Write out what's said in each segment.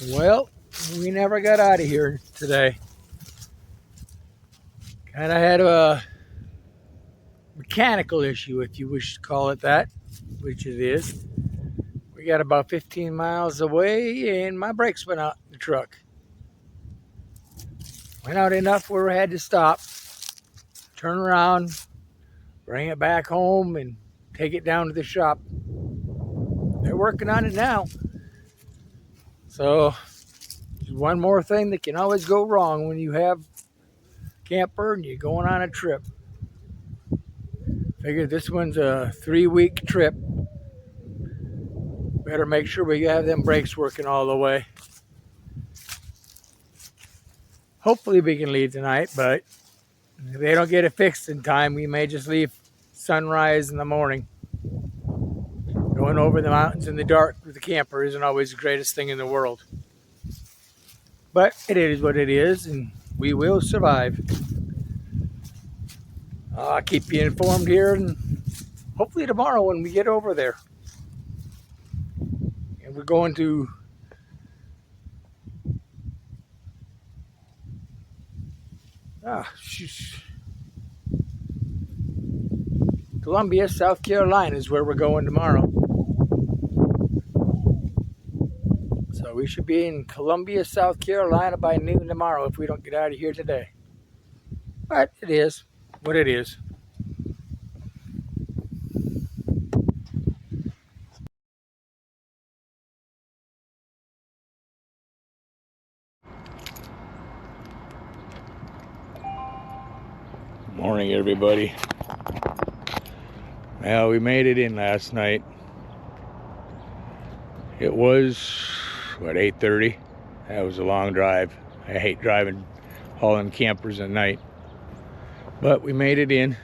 Well, we never got out of here today. Kind of had a mechanical issue, if you wish to call it that, which it is. We got about 15 miles away and my brakes went out in the truck. Went out enough where we had to stop, turn around, bring it back home and take it down to the shop. They're working on it now. So, one more thing that can always go wrong when you have a camper and you're going on a trip. Figured this one's a 3-week trip. Better make sure we have them brakes working all the way. Hopefully we can leave tonight, but if they don't get it fixed in time, we may just leave sunrise in the morning. Going over the mountains in the dark with the camper isn't always the greatest thing in the world. But it is what it is, and we will survive. I'll keep you informed here, and hopefully tomorrow when we get over there. And we're going to Columbia, South Carolina is where we're going tomorrow. So we should be in Columbia, South Carolina by noon tomorrow if we don't get out of here today. But it is what it is. Morning, everybody. Well, we made it in last night. It was, 8:30? That was a long drive. I hate driving, hauling campers at night. But we made it in.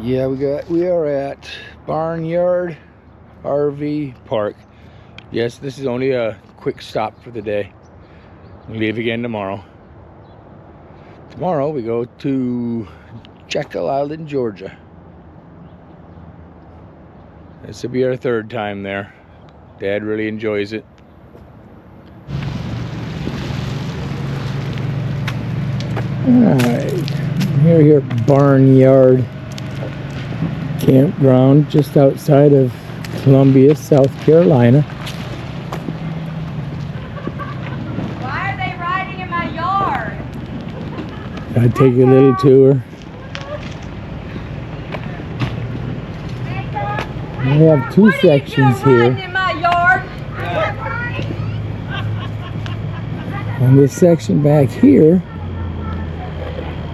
Yeah, we are at Barn Yard RV Park. Yes, this is only a quick stop for the day. We leave again tomorrow. Tomorrow we go to Jekyll Island, Georgia. This will be our 3rd time there. Dad really enjoys it. Alright, here at Barn Yard Campground, just outside of Columbia, South Carolina. Why are they riding in my yard? I'll take a little tour. We have 2 sections here. In my yard? And this section back here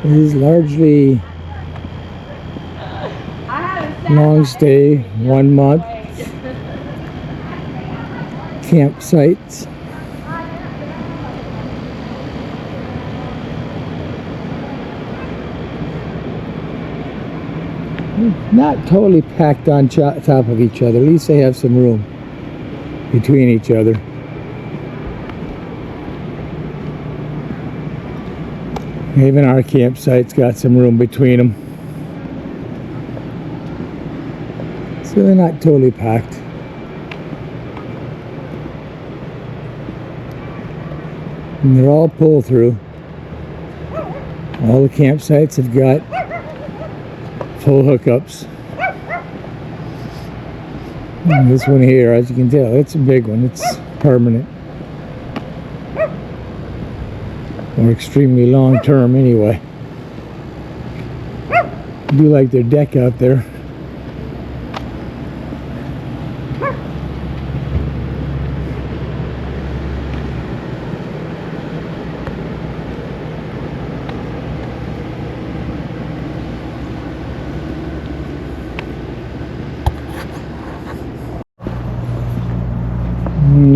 is largely long stay, 1 month campsites. Not totally packed on top of each other. At least they have some room between each other. Even our campsite's got some room between them. So they're not totally packed. And they're all pull through. All the campsites have got full hookups. And this one here, as you can tell, it's a big one. It's permanent. Or extremely long term anyway. I do like their deck out there.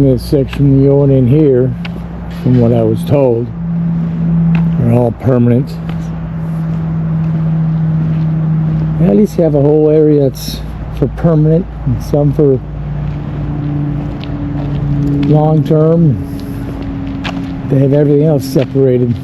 This section we own in here, from what I was told, are all permanent. At least you have a whole area that's for permanent and some for long term. They have everything else separated.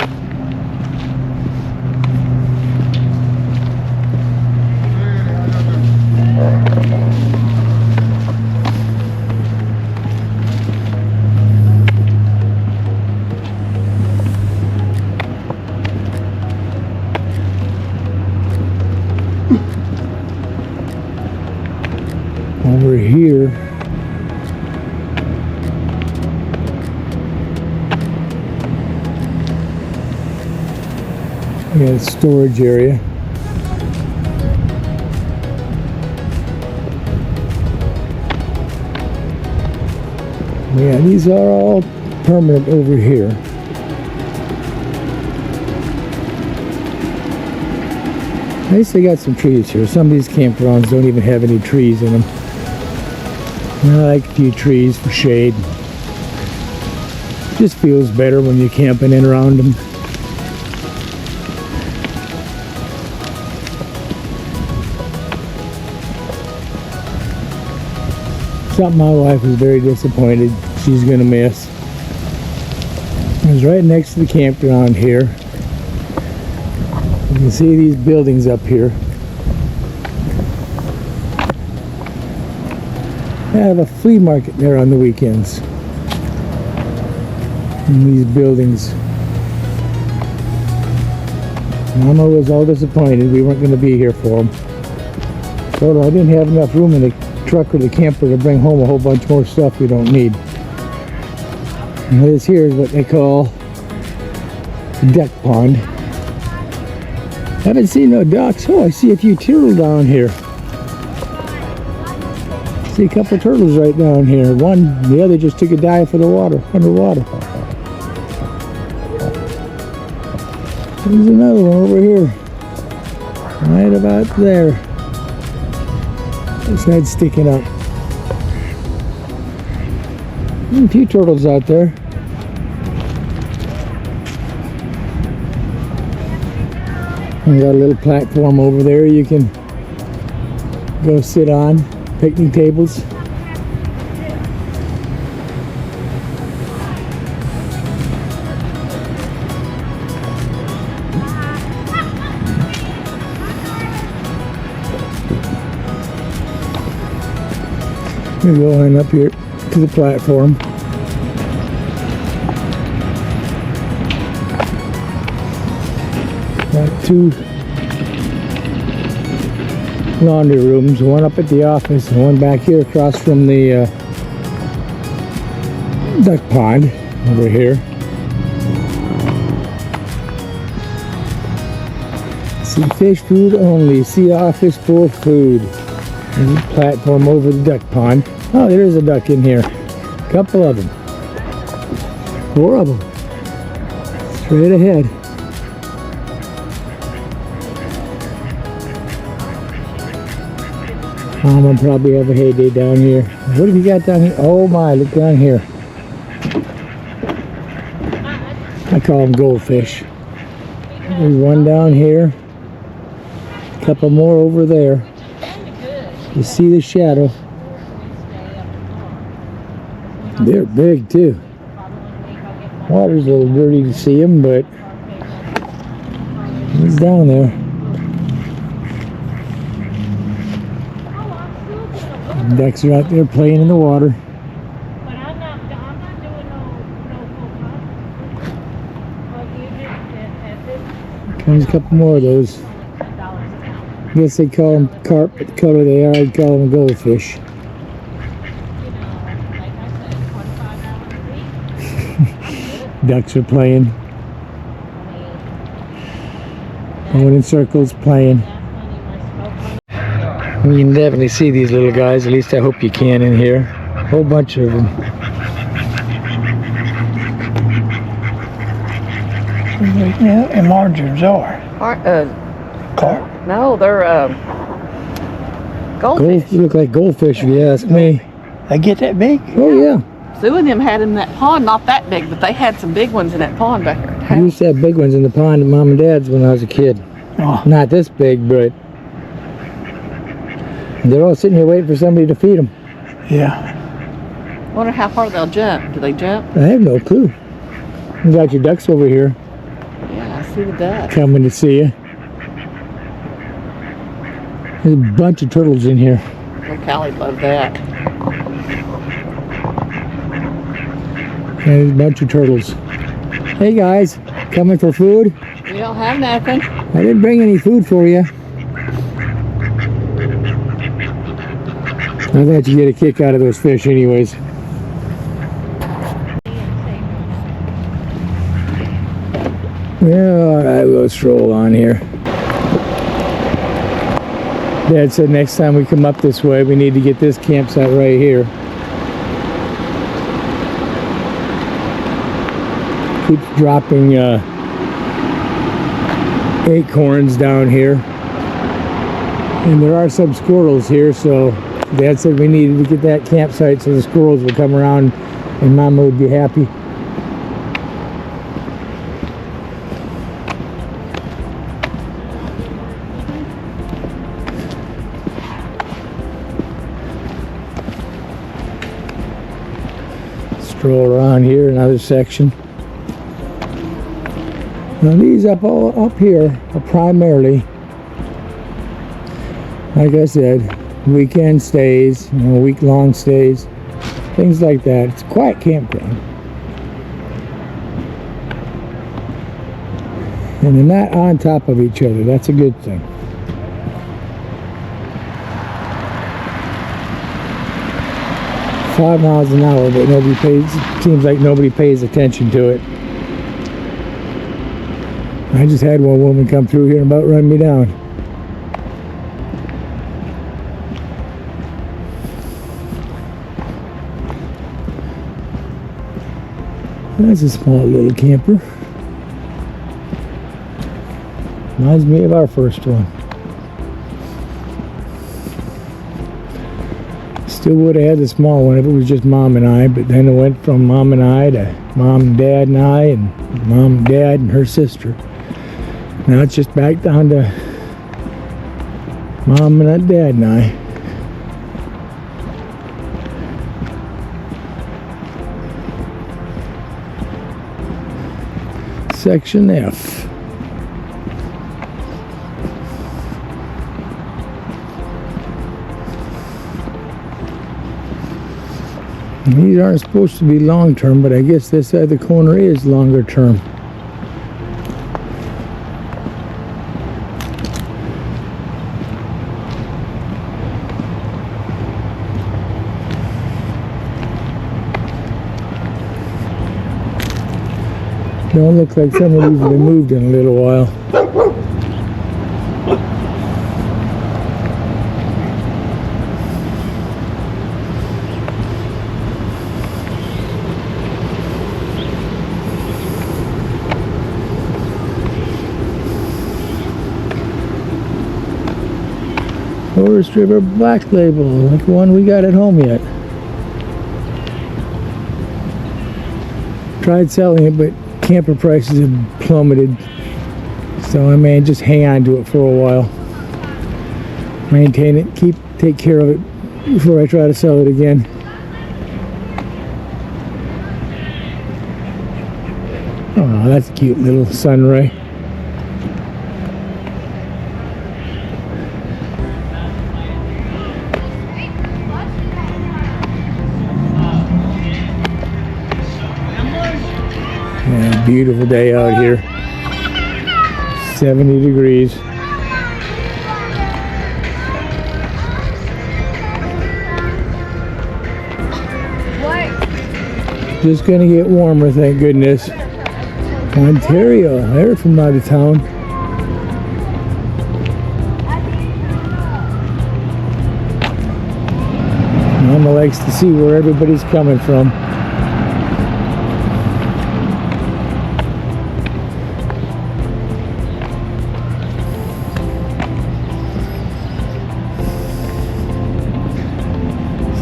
Over here, we got a storage area. Yeah, these are all permanent over here. At least they got some trees here. Some of these campgrounds don't even have any trees in them. I like a few trees for shade. Just feels better when you're camping in around them. Something my wife is very disappointed she's gonna miss. It's right next to the campground here. You can see these buildings up here. They have a flea market there on the weekends. And these buildings. Mama was all disappointed we weren't going to be here for them. Told her I didn't have enough room in the truck or the camper to bring home a whole bunch more stuff we don't need. And this here is what they call the duck pond. Haven't seen no ducks. Oh, I see a few turtles down here. See a couple of turtles right down here. The other just took a dive for the water, underwater. There's another one over here. Right about there. His head's sticking up. A few turtles out there. We got a little platform over there you can go sit on. Picnic tables. We're going up here to the platform. Got two laundry rooms, one up at the office and one back here across from the duck pond over here. See fish food only, see office for food. There's a platform over the duck pond. Oh, there is a duck in here. A couple of them. 4 of them. Straight ahead. Mom will probably have a heyday down here. What have you got down here? Oh my, look down here. I call them goldfish. There's one down here. A couple more over there. You see the shadow. They're big too. Water's a little dirty to see them, but he's down there. Ducks are out there playing in the water. Comes a couple more of those. I guess they call them carp, but the color they are, I'd call them goldfish. Ducks are playing. Going in circles, playing. You can definitely see these little guys, at least I hope you can in here. A whole bunch of them. Yeah, and margins are. Carp. No, they're goldfish. They look like goldfish if you ask me. They get that big? Oh yeah. Sue and them had in that pond, not that big, but they had some big ones in that pond back there. I used to have big ones in the pond at Mom and Dad's when I was a kid. Oh. Not this big, but they're all sitting here waiting for somebody to feed them. Yeah. Wonder how far they'll jump. Do they jump? I have no clue. You got your ducks over here Yeah, I see the duck. coming to see you. There's a bunch of turtles in here. Oh, Callie loved that. And there's a bunch of turtles. Hey guys, coming for food? You don't have nothing. I didn't bring any food for you. I thought you get a kick out of those fish anyways. Yeah, alright, we'll stroll on here. Dad said next time we come up this way, we need to get this campsite right here. Keeps dropping acorns down here. And there are some squirrels here, so Dad said we needed to get that campsite so the squirrels would come around and Mama would be happy. Stroll around here, another section. Now these up here are primarily, like I said, weekend stays, week-long stays, things like that. It's a quiet campground. And they're not on top of each other. That's a good thing. $5 miles an hour, but nobody pays. Seems like nobody pays attention to it. I just had one woman come through here and about run me down. That's a small little camper. Reminds me of our first one. Still would have had the small one if it was just Mom and I, but then it went from Mom and I to Mom and Dad and I, and Mom and Dad and her sister. Now it's just back down to Mom and Dad and I. Section F. These aren't supposed to be long term, but I guess this side of the corner is longer term. Don't look like some of these have been moved in a little while. Forest River Black Label, like the one we got at home yet. Tried selling it, but camper prices have plummeted, so I may just hang on to it for a while, maintain it, take care of it before I try to sell it again. Oh, that's a cute little sunray. Yeah, beautiful day out here. 70 degrees. What? Just gonna get warmer, thank goodness. Ontario, they're from out of town. Mama likes to see where everybody's coming from.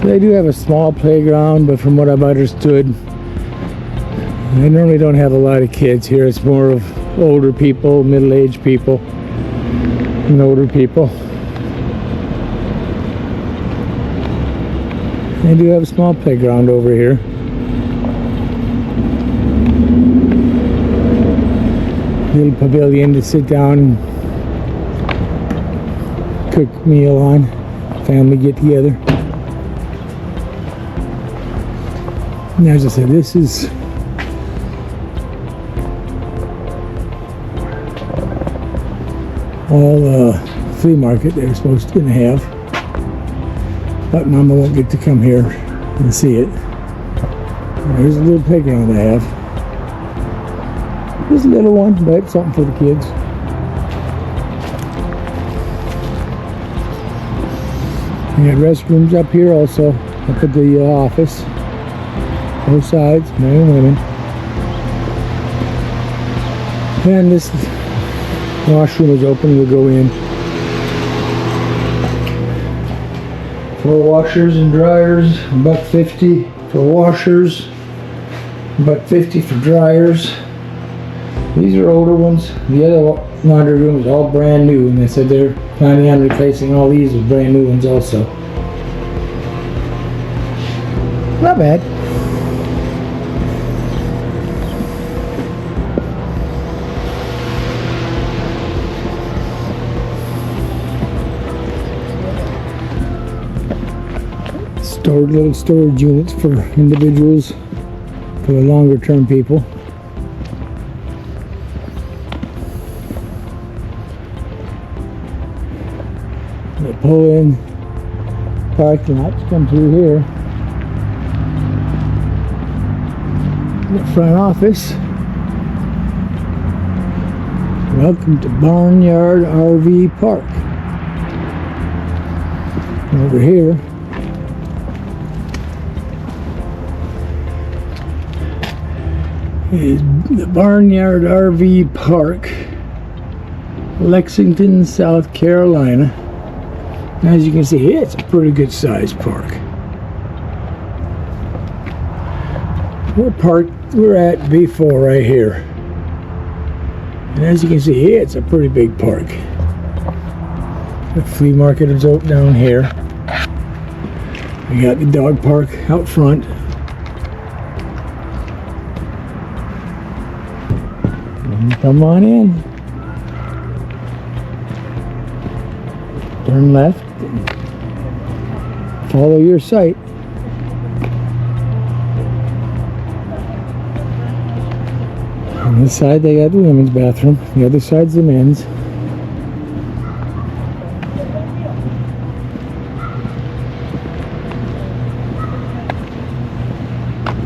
They do have a small playground, but from what I've understood, they normally don't have a lot of kids here. It's more of older people, middle-aged people, and older people. They do have a small playground over here. Little pavilion to sit down and cook a meal on. Family get together. And as I said, this is all the flea market they're supposed to have. But Mama won't get to come here and see it. Here's a little playground I have. Just a little one, but something for the kids. We got restrooms up here also, up at the office. Both sides, men and women. And this washroom is open, we'll go in. 4 washers and dryers, $1.50 for washers, $1.50 for dryers. These are older ones. The other laundry room is all brand new, and they said they're planning on replacing all these with brand new ones also. Not bad. Little storage units for individuals, for the longer term people. They pull in parking lots, come through here. The front office. Welcome to Barn Yard RV Park. Over here is the Barn Yard RV Park, Lexington, South Carolina. As you can see, it's a pretty good sized park. We're at B4 right here. And as you can see, it's a pretty big park. The flea market is open down here. We got the dog park out front. Come on in. Turn left. Follow your sight. On this side they got the women's bathroom. The other side's the men's.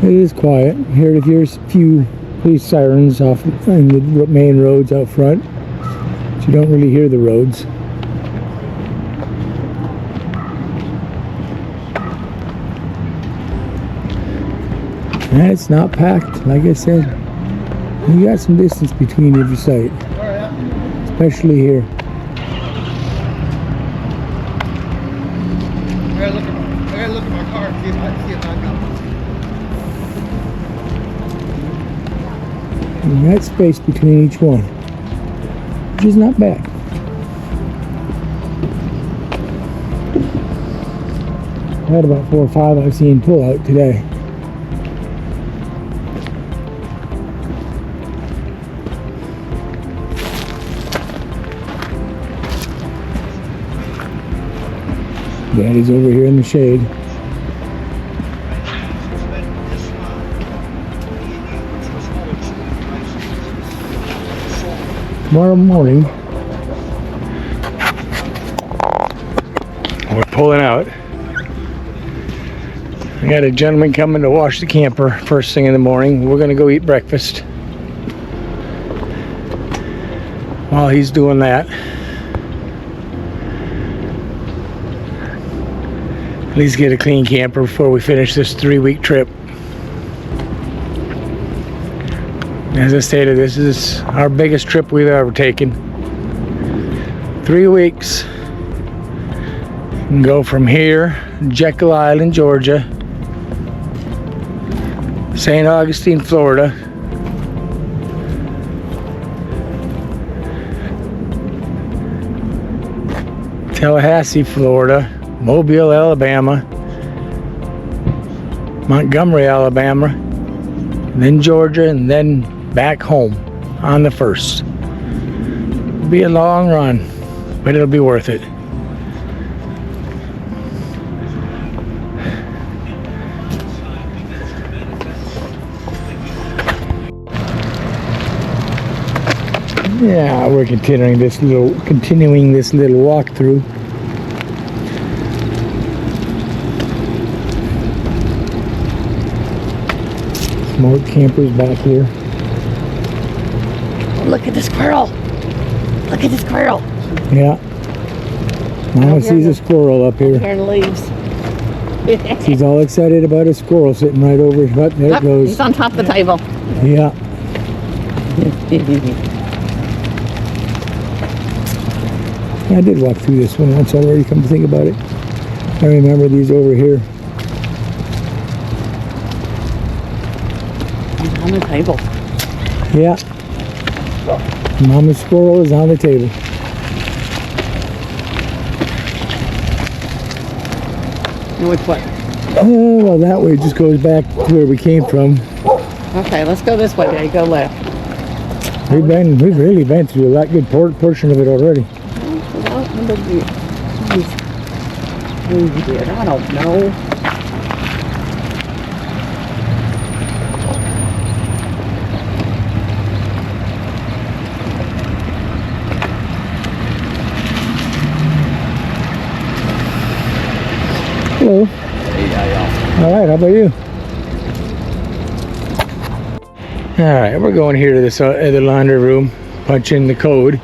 It is quiet. Here to hear a few police sirens off in the main roads out front, so you don't really hear the roads. And it's not packed, like I said. You got some distance between every site, especially here. I gotta look at my car and see if I got And that space between each one, which is not bad. I had about 4 or 5 I've seen pull out today. Daddy's over here in the shade. Tomorrow morning, we're pulling out. I got a gentleman coming to wash the camper first thing in the morning. We're gonna go eat breakfast. While he's doing that, at least get a clean camper before we finish this 3-week trip. As I stated, this is our biggest trip we've ever taken. 3 weeks. And go from here, Jekyll Island, Georgia, St. Augustine, Florida, Tallahassee, Florida, Mobile, Alabama, Montgomery, Alabama, then Georgia, and then back home on the 1st. It'll be a long run, but it'll be worth it. Yeah, we're continuing this little walkthrough. More campers back here. Oh, look at the squirrel. Look at the squirrel. Yeah. Mama sees a squirrel up Here here. in the leaves. She's all excited about a squirrel sitting right over. Oh, there it He's goes. on top of the table. Yeah. I did walk through this one once already, come to think about it. I remember these over here. He's on the table. Yeah. Mama's squirrel is on the table. And which way? Oh, well, that way just goes back to where we came from. Okay, let's go this way, Daddy. Go left. We've really been through a lot good portion of it already. Well, what did you did? I don't know. Hello. Hey, how y'all? All right, how about you? All right, we're going here to this other laundry room, punch in the code.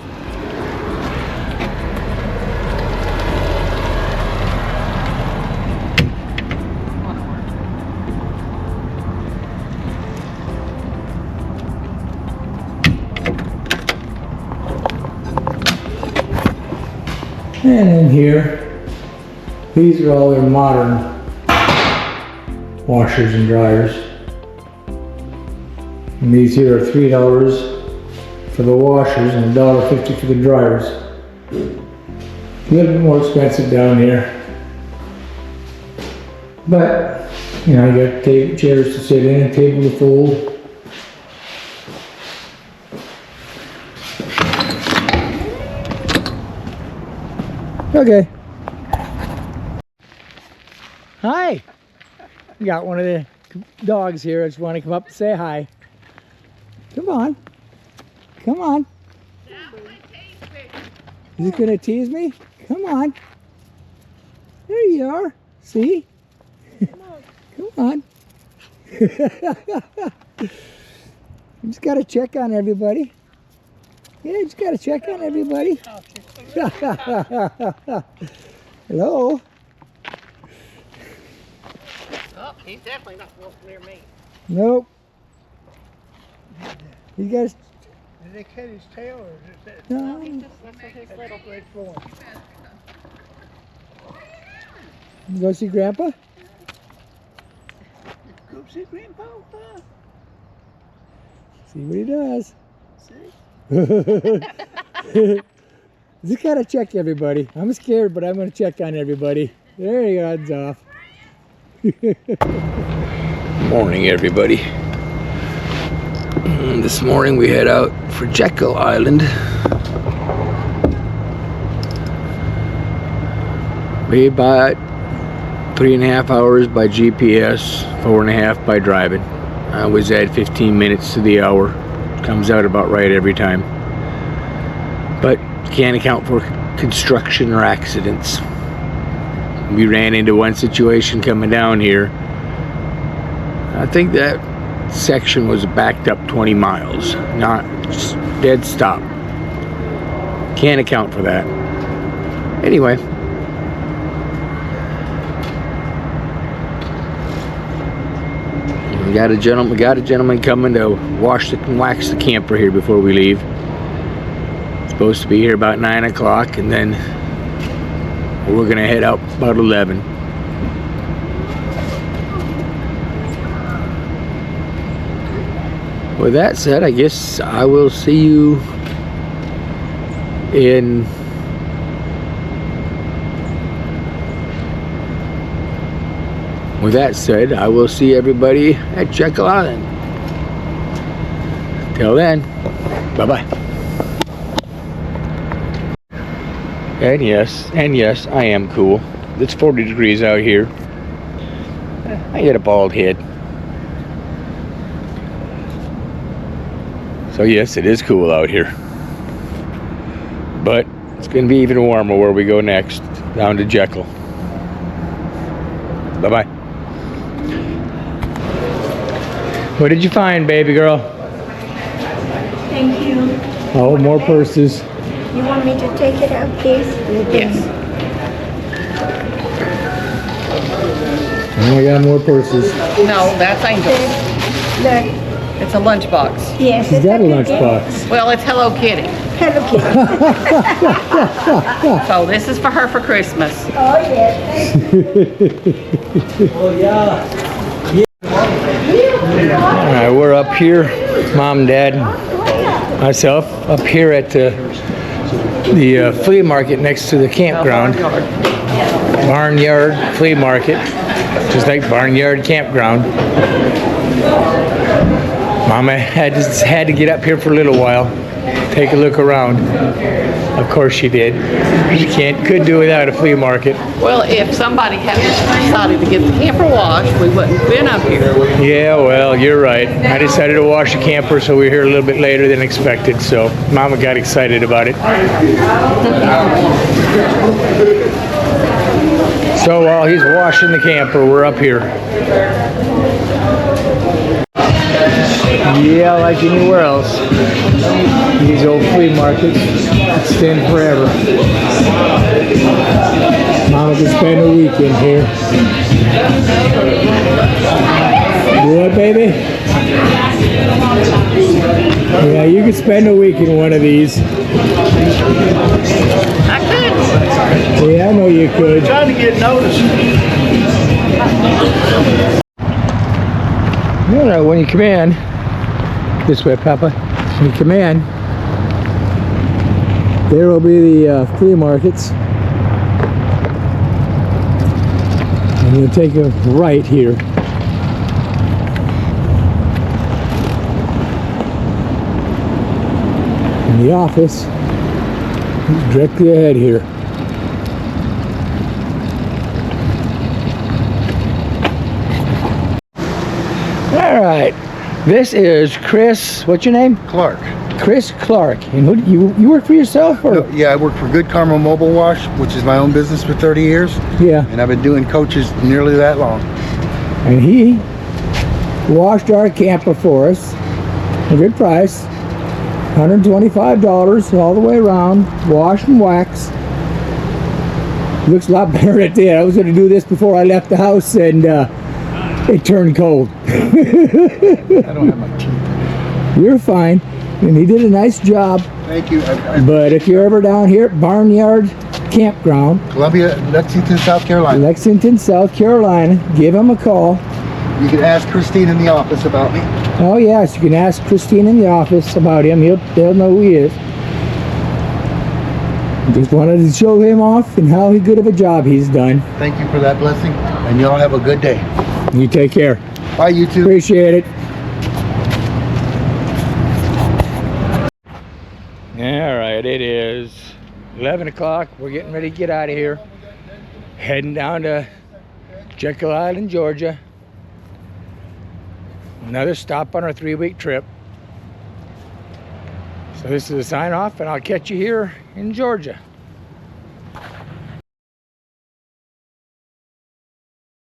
And in here, these are all their modern washers and dryers. And these here are $3 for the washers and $1.50 for the dryers. A little bit more expensive down here. But, you know, you got chairs to sit in, a table to fold. Okay. Hi. We got one of the dogs here. I just want to come up and say hi. Come on. Come on. Is it going to tease me? Come on. There you are. See? Come on. Just got to check on everybody. Yeah, just got to check on everybody. Hello. Oh, he's definitely not near me. Nope. You guys. Did they cut his tail or is it No. straight forward? You go see Grandpa? Go see Grandpa. See what he does. Just gotta check everybody. I'm scared, but I'm gonna check on everybody. There he goes off. Morning, everybody. This morning we head out for Jekyll Island. We about 3.5 hours by GPS, 4.5 by driving. I always add 15 minutes to the hour. Comes out about right every time. But can't account for construction or accidents. We ran into one situation coming down here. I think that section was backed up 20 miles, not just dead stop. Can't account for that. Anyway, we got a gentleman coming to wax the camper here before we leave. Supposed to be here about 9 o'clock, and then we're gonna head out about 11. With that said, I guess I will see you in With that said, I will see everybody at Jekyll Island. Till then, bye-bye. And yes, I am cool. It's 40 degrees out here. I get a bald head. So yes, it is cool out here. But it's going to be even warmer where we go next, down to Jekyll. Bye-bye. What did you find, baby girl? Thank you. Oh, more purses. You want me to take it out, please? Yes. Oh, I got more purses. No, that's Angel. Look, It's a lunchbox. yes. She's it's got a okay. lunchbox. Well, it's Hello Kitty. Hello Kitty. So this is for her for Christmas. Oh, yes. All right, we're up here, Mom, Dad, myself, up here at the flea market next to the campground. Barn Yard Flea Market, just like Barn Yard Campground. Mama had to get up here for a little while, take a look around. Of course she did. She couldn't do without a flea market. Well, if somebody had decided to get the camper washed, we wouldn't have been up here. Yeah, well, you're right. I decided to wash the camper, so we're here a little bit later than expected. So Mama got excited about it. So while he's washing the camper, we're up here. Yeah, like anywhere else, these old flea markets extend forever. Mama can spend a weekend here. What, baby? Yeah, you could spend a week in one of these. I could. Yeah, I know you could. Trying to get noticed. You know, when you come in, this way, Papa. When you come in, there will be the flea markets. And you'll take a right here. And the office is directly ahead here. All right, this is Chris. What's your name? Clark. Chris Clark. And who you work for yourself, or? Yeah, I work for Good Karma Mobile Wash, which is my own business for 30 years. Yeah. And I've been doing coaches nearly that long. And he washed our camper for us. A good price. $125 all the way around. Wash and wax. Looks a lot better than it did. I was going to do this before I left the house, and it turned cold. I don't have my teeth. You're fine. And he did a nice job. Thank you. But if you're ever down here at Barn Yard Campground, Columbia, Lexington, South Carolina. Lexington, South Carolina, give him a call. You can ask Christine in the office about me. Oh yes, you can ask Christine in the office about him. They'll know who he is. Just wanted to show him off and how good of a job he's done. Thank you for that blessing, and y'all have a good day. You take care. Bye, you two. Appreciate it. All right, it is 11 o'clock. We're getting ready to get out of here. Heading down to Jekyll Island, Georgia. Another stop on our 3-week trip. So this is a sign off, and I'll catch you here in Georgia.